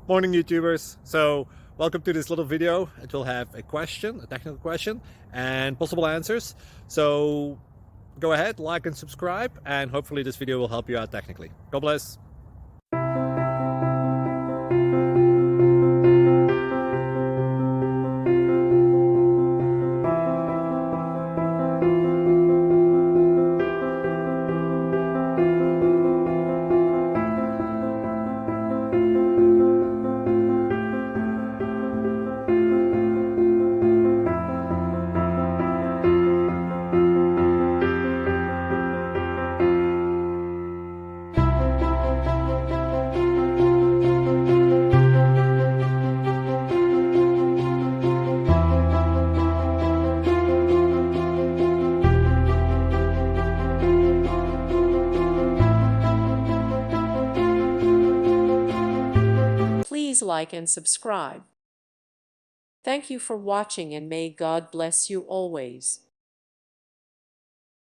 Morning YouTubers. So welcome to this little video. It will have a question, a technical question, and possible answers. So go ahead, like and subscribe, and hopefully this video will help you out technically. God bless. Please like and subscribe. Thank you for watching and may God bless you always.